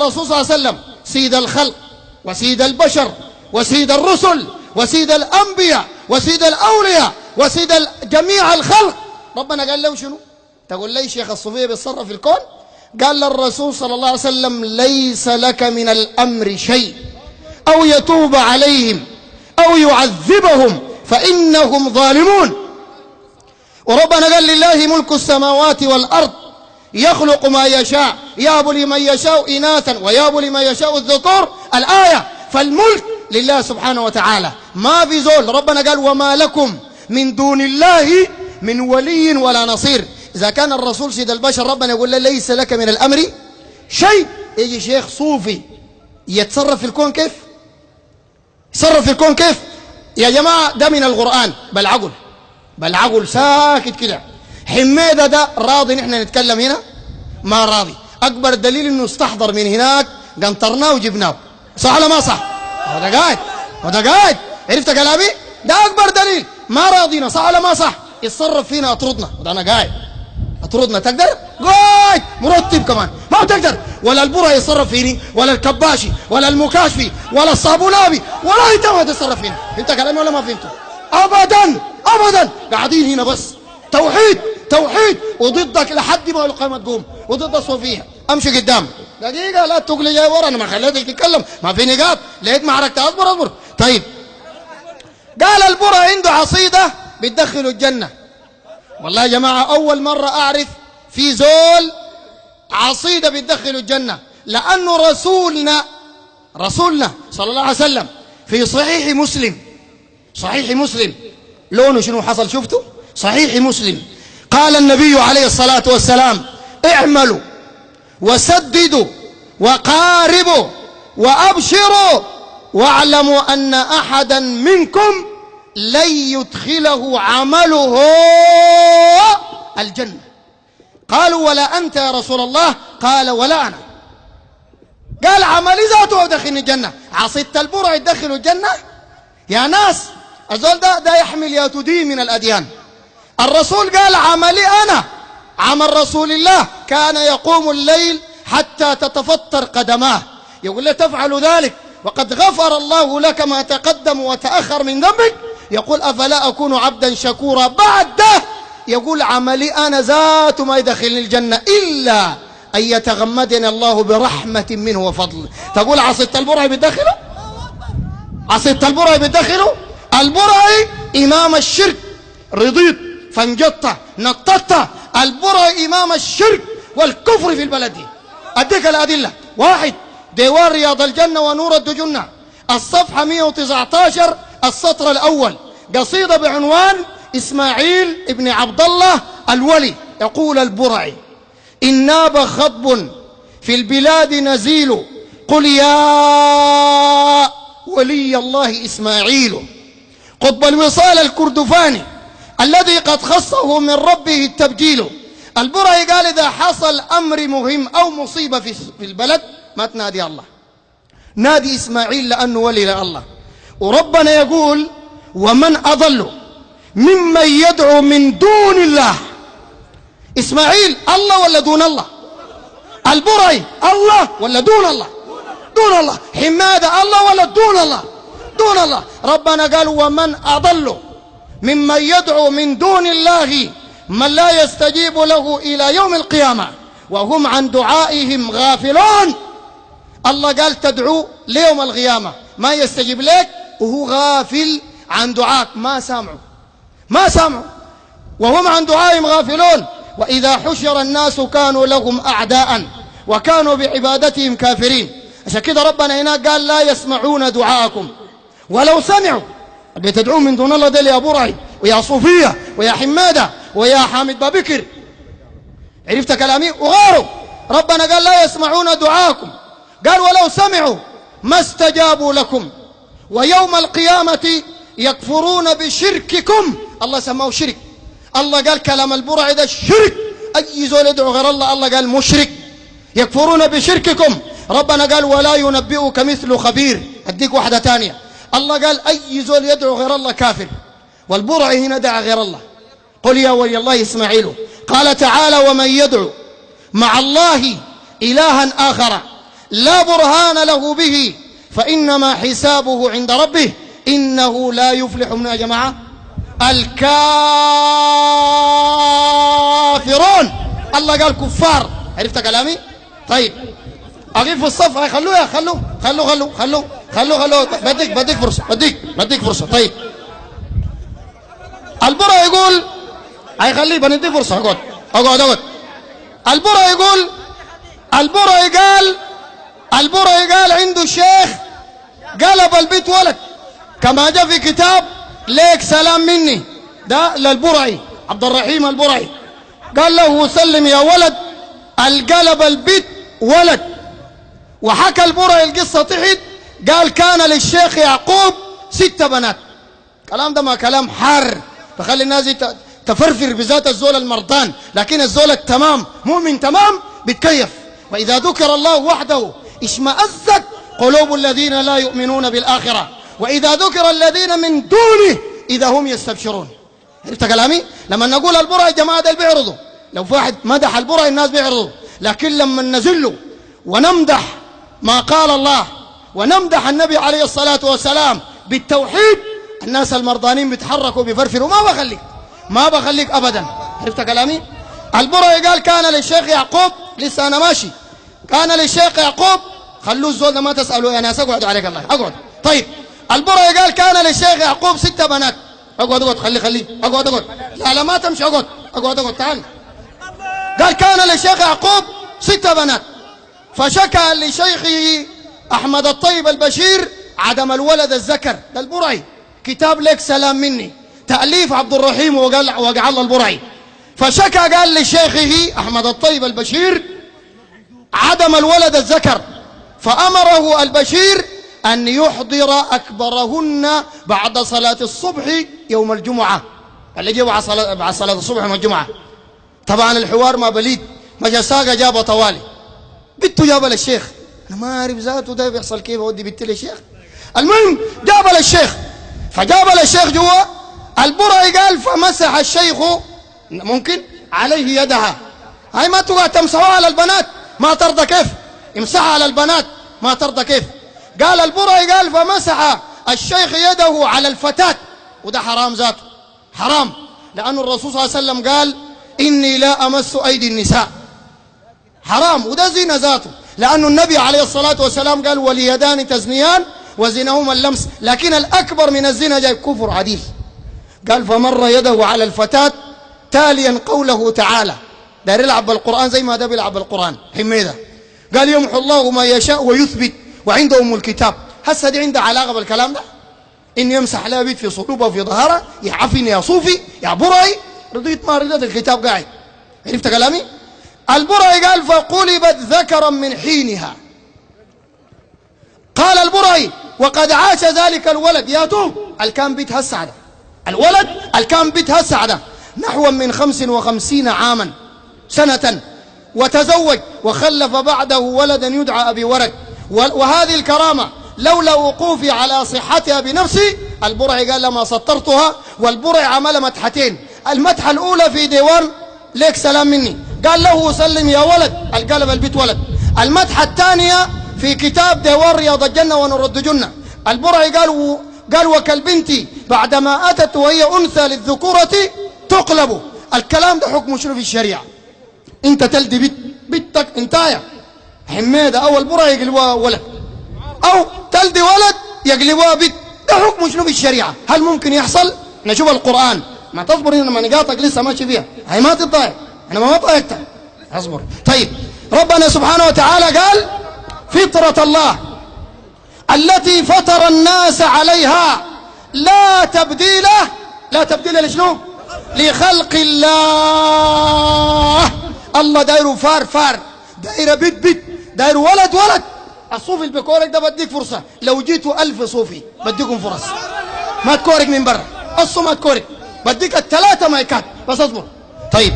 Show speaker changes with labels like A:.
A: الرسول صلى الله عليه وسلم سيد الخلق وسيد البشر وسيد الرسل وسيد الأنبياء وسيد الأولياء وسيد جميع الخلق. ربنا قال له شنو؟ تقول لي شيخ الصوفية بيتصرف في الكون؟ قال للرسول صلى الله عليه وسلم ليس لك من الأمر شيء، أو يتوب عليهم أو يعذبهم فإنهم ظالمون. وربنا قال لله ملك السماوات والأرض يخلق ما يشاء يهب لمن يشاء إناثا ويهب لمن يشاء الذكور. الآية. فالملك لله سبحانه وتعالى، ما في زول. ربنا قال وما لكم من دون الله من ولي ولا نصير. إذا كان الرسول سيد البشر ربنا يقول له ليس لك من الأمر شيء، يجي شيخ صوفي يتصرف في الكون كيف؟ يتصرف في الكون كيف؟ يا جماعة ده من القرآن بالعقل ساكت كده. حميدة ده راضي نحن نتكلم هنا؟ ما راضي. أكبر دليل إنه استحضر من هناك قنطرناه وجبناه. صح ولا ما صح؟ وده قاعد عرفت كلامي؟ ده أكبر دليل. ما راضينا. صح ولا ما صح؟ يتصرف فينا أطردنا. وده أنا قاعد أطردنا. تقدر؟ قاعد مرتب كمان ما بتقدر. ولا البرة يتصرف فيني ولا الكباشي ولا المكاشفي ولا الصابونابي ولا أنت ما تتصرف فيني. فهمت كلامي ولا ما فهمته؟ أبدا قاعدين هنا بس توحيد وضدك لحد ما القيامة تقوم وضد الصوفية. امشي قدام دقيقة لا تقلي جاي ورا. انا ما خليتك تتكلم ما في نقاط. لقيت معركة اصبر. طيب قال البرة عنده عصيدة بتدخله الجنة. والله يا جماعة اول مرة اعرف في زول عصيدة بتدخله الجنة، لانه رسولنا صلى الله عليه وسلم في صحيح مسلم لونه شنو حصل شفتوا؟ صحيح مسلم قال النبي عليه الصلاة والسلام اعملوا وسددوا وقاربوا وأبشروا واعلموا أن أحدا منكم لن يدخله عمله الجنة. قالوا ولا أنت يا رسول الله؟ قال ولا أنا. قال عملي ذاته يدخلني الجنة. عصيدة البرع يدخل الجنة؟ يا ناس الزول ده يحمل يا تدين من الأديان. الرسول قال عملي أنا عمل رسول الله كان يقوم الليل حتى تتفطر قدماه. يقول له تفعل ذلك وقد غفر الله لك ما تقدم وتأخر من ذنبك. يقول أفلا أكون عبدا شكورا. بعد ده يقول عملي أنا ذات ما يدخلني الجنة إلا أن يتغمدني الله برحمة منه وفضل. تقول عصيدة البرعي بتدخله؟ عصيدة البرعي بتدخله؟ البرعي إمام الشرك. رضيت فانجطت نططت. البرعي إمام الشرك والكفر في البلد. أديك الأدلة. 1 ديوان رياض الجنة ونور الدجنة الصفحة 119 السطر الأول قصيدة بعنوان إسماعيل ابن عبد الله الولي. يقول البرعي إن ناب خطب في البلاد نزيل قل يا ولي الله إسماعيل قطب الوصال الكردفاني الذي قد خصه من ربه التبجيل. البرعي قال إذا حصل أمر مهم أو مصيبة في البلد ما تنادي الله، نادي إسماعيل لأنه ولي الله. وربنا يقول ومن أضل ممن يدعو من دون الله. إسماعيل الله ولا دون الله؟ البرعي الله ولا دون الله؟ دون الله. حمادة الله ولا دون الله؟ دون الله. ربنا قال ومن أضل ممن يدعو من دون الله من لا يستجيب له إلى يوم القيامة وهم عن دعائهم غافلون. الله قال تدعو ليوم القيامة ما يستجيب لك وهو غافل عن دعاك. ما سامعوا وهم عن دعائهم غافلون. وإذا حشر الناس كانوا لهم أعداء وكانوا بعبادتهم كافرين. عشان كده ربنا هناك قال لا يسمعون دعاءكم ولو سمعوا. اللي تدعون من دون الله ده يا برعي ويا صوفية ويا حمادة ويا حامد بابكر. عرفت كلامي؟ وغيره. ربنا قال لا يسمعون دعاءكم. قال ولو سمعوا ما استجابوا لكم ويوم القيامة يكفرون بشرككم. الله سماه شرك. الله قال كلام البرعي ده الشرك. أي زول يدعو غير الله الله قال مشرك. يكفرون بشرككم. ربنا قال ولا ينبئك مثل خبير. أديك واحدة تانية. الله قال أي زول يدعو غير الله كافر. والبرعي هنا دعا غير الله. قل يا ولي الله إسماعيل. قال تعالى ومن يدعو مع الله إلها آخر لا برهان له به فإنما حسابه عند ربه إنه لا يفلح من يا جماعة الكافرون. الله قال كفار. عرفت كلامي؟ طيب أقف في الصف. هاي خلوه يا خلوه بديك فرصة. طيب البرا يقول هاي خليه بنديك فرصة. اقعد. البرا قال عنده الشيخ قلب البيت ولد كما جاء في كتاب ليك سلام مني ده للبرعي عبد الرحيم البرعي. قال له سلم يا ولد القلب البيت ولد. وحكى البرعي القصة تحت قال كان للشيخ يعقوب 6 بنات. كلام ده ما كلام حار فخلي الناس تفرفر بذات الزول المرضان، لكن الزول التمام مؤمن تمام بيتكيف. وإذا ذكر الله وحده اشمأزت قلوب الذين لا يؤمنون بالآخرة وإذا ذكر الذين من دونه إذا هم يستبشرون. عرفت كلامي؟ لما نقول البرعي الجماعة ده بيعرضوا، لو في واحد مدح البرعي الناس بيعرضوا، لكن لما ننزله ونمدح ما قال الله ونمدح النبي عليه الصلاة والسلام بالتوحيد الناس المرضانين بيتحركوا بيفرفروا. ما بخليك أبدا. عرفت كلامي؟ البرعي قال كان للشيخ يعقوب، لسه أنا ماشي، كان للشيخ يعقوب، خلوه الزول ده ما تسألوا يا ناس، اقعدوا عليك الله اقعد. طيب البرعي قال كان للشيخ يعقوب 6 بنات. اقعد خلي اقعد. لا ما تمشي، اقعد تعال. قال كان للشيخ يعقوب 6 بنات فشكى لشيخه أحمد الطيب البشير عدم الولد الذكر. ده البرعي كتاب لك سلام مني تأليف عبد الرحيم وقع الله البرعي. فشكى قال لشيخه أحمد الطيب البشير عدم الولد الذكر فأمره البشير أن يحضر أكبرهن بعد صلاة الصبح يوم الجمعة اللي جاء بعد صلاة الصبح يوم الجمعة. طبعا الحوار ما بليد مجساقة جابه طوالي بنته جابه للشيخ. أنا ما أعرف ذاته ده بيحصل كيف أودي بنتي للشيخ. المهم جابه للشيخ فجاب للشيخ جوا. البرعي قال فمسح الشيخ ممكن عليه يدها. هاي ما تقعد تمسحها على البنات ما ترضى كيف، امسحها على البنات ما ترضى كيف. قال البرعي قال فمسح الشيخ يده على الفتاة وده حرام ذاته، حرام، لأن الرسول صلى الله عليه وسلم قال إني لا أمس أيدي النساء، حرام، وده زنا ذاته، لأن النبي عليه الصلاة والسلام قال واليدان تزنيان وزنهما اللمس، لكن الأكبر من الزنا جاي كفر عديل. قال فمر يده على الفتاة تاليا قوله تعالى، داير يلعب بالقرآن زي ما ده بيلعب بالقرآن حميدة. قال يمحو الله ما يشاء ويثبت وعنده أم الكتاب. هسه دي عنده علاقة بالكلام ده؟ إن يمسح لها بيت في صلوبه وفي ظهرها يعفني يا صوفي يا برعي، رضيت ما رضيت الكتاب قاعد. عرفت كلامي؟ البرعي قال فقلبت ذكرا من حينها. قال البرعي وقد عاش ذلك الولد يا تو الكان بيت هالسعدة، الولد الكان بيت هالسعدة نحو من 55 عاما سنة، وتزوج وخلف بعده ولدا يدعى أبي ورد. وهذه الكرامة لولا وقوفي على صحتها بنفسي البرعي قال لما سطرتها. والبرعي عمل مدحتين، المدحة الأولى في ديوان ليك سلام مني قال له سلم يا ولد القلب البيت ولد. المدحة الثانية في كتاب ديوان رياض الجنة ونرد جنة. البرعي قال وكالبنت بعدما أتت وهي أنثى للذكورة تقلب. الكلام ده حكم شنو في الشريعة؟ انت تلدي بنتك انتايا حميدة او البرعي يقلبوها ولد، او تلدي ولد يقلبوها بنت، ده حكم شنو في الشريعة؟ هل ممكن يحصل؟ نشوف القرآن. ما تصبر هنا لما نقاطك لسه ماشي فيها، هي ما تتضايق، انا ما ضايقتك، اصبر. طيب ربنا سبحانه وتعالى قال فطرة الله التي فطر الناس عليها لا تبديل لشنو؟ لخلق الله. الله دايره فار دايره بيت دايره ولد. الصوفي اللي بيكورك ده بديك فرصة، لو جيتوا 1000 صوفي بديكم فرص، ما تكورك من برا، ما تكورك، بديك ال3 مايكات بس اصبر. طيب